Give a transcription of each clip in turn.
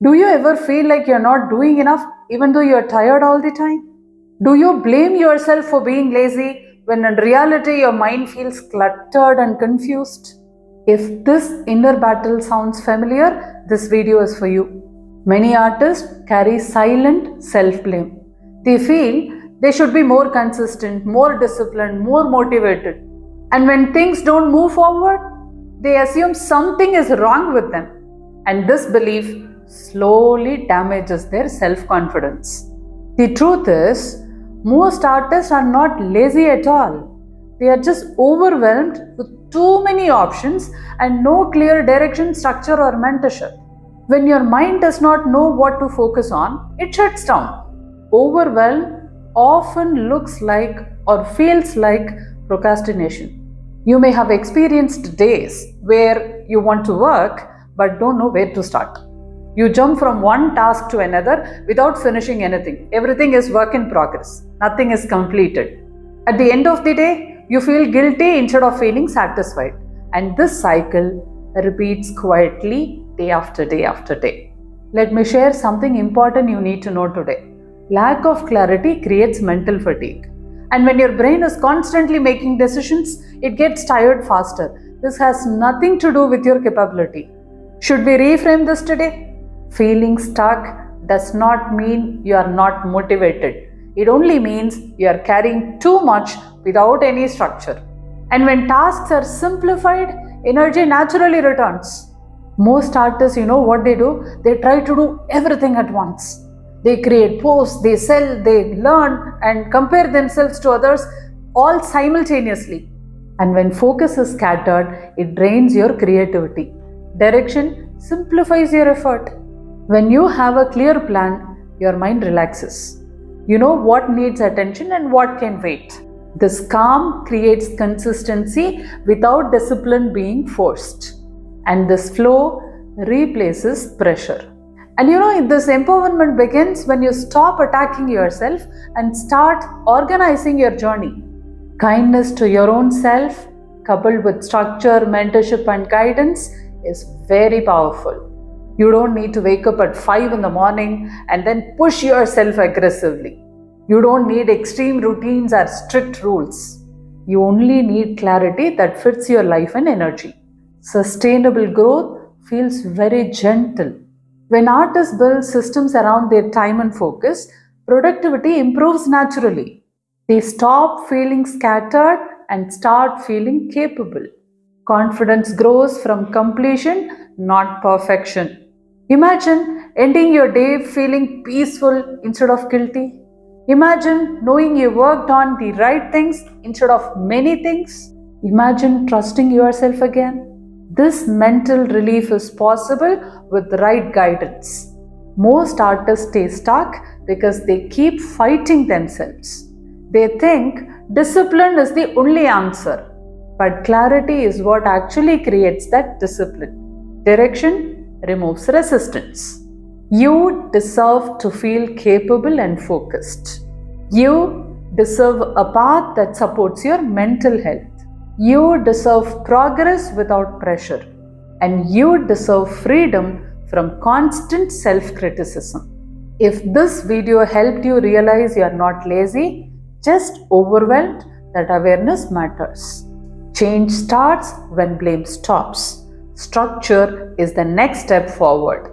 Do you ever feel like you're not doing enough even though you're tired all the time? Do you blame yourself for being lazy when in reality your mind feels cluttered and confused? If this inner battle sounds familiar, this video is for you. Many artists carry silent self blame. They feel they should be more consistent, more disciplined, more motivated. And when things don't move forward, they assume something is wrong with them. And this belief slowly damages their self confidence. The truth is, most artists are not lazy at all. They are just overwhelmed with too many options and no clear direction, structure, or mentorship. When your mind does not know what to focus on, it shuts down. Overwhelm often looks like or feels like procrastination. You may have experienced days where you want to work but don't know where to start. You jump from one task to another without finishing anything. Everything is work in progress. Nothing is completed. At the end of the day, you feel guilty instead of feeling satisfied. And this cycle repeats quietly day after day after day. Let me share something important you need to know today. Lack of clarity creates mental fatigue. And when your brain is constantly making decisions, it gets tired faster. This has nothing to do with your capability. Should we reframe this today? Feeling stuck does not mean you are not motivated. It only means you are carrying too much without any structure. And when tasks are simplified, energy naturally returns. Most artists, you know what they do? They try to do everything at once. They create posts, they sell, they learn and compare themselves to others all simultaneously. And when focus is scattered, it drains your creativity. Direction simplifies your effort. When you have a clear plan, your mind relaxes. You know what needs attention and what can wait. This calm creates consistency without discipline being forced. And this flow replaces pressure. And you know, this empowerment begins when you stop attacking yourself and start organizing your journey. Kindness to your own self, coupled with structure, mentorship, and guidance, is very powerful. You don't need to wake up at 5 in the morning and then push yourself aggressively. You don't need extreme routines or strict rules. You only need clarity that fits your life and energy. Sustainable growth feels very gentle. When artists build systems around their time and focus, productivity improves naturally. They stop feeling scattered and start feeling capable. Confidence grows from completion, not perfection. Imagine ending your day feeling peaceful instead of guilty. Imagine knowing you worked on the right things instead of many things. Imagine trusting yourself again. This mental relief is possible with the right guidance. Most artists stay stuck because they keep fighting themselves. They think discipline is the only answer, but clarity is what actually creates that discipline. Direction removes resistance. You deserve to feel capable and focused. You deserve a path that supports your mental health. You deserve progress without pressure. And you deserve freedom from constant self-criticism. If this video helped you realize you are not lazy, just overwhelmed, that awareness matters. Change starts when blame stops. Structure is the next step forward.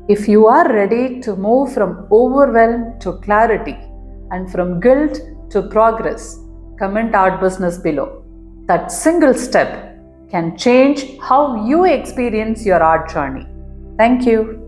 If you are ready to move from overwhelm to clarity and from guilt to progress, comment Art Business below. That single step can change how you experience your art journey. Thank you.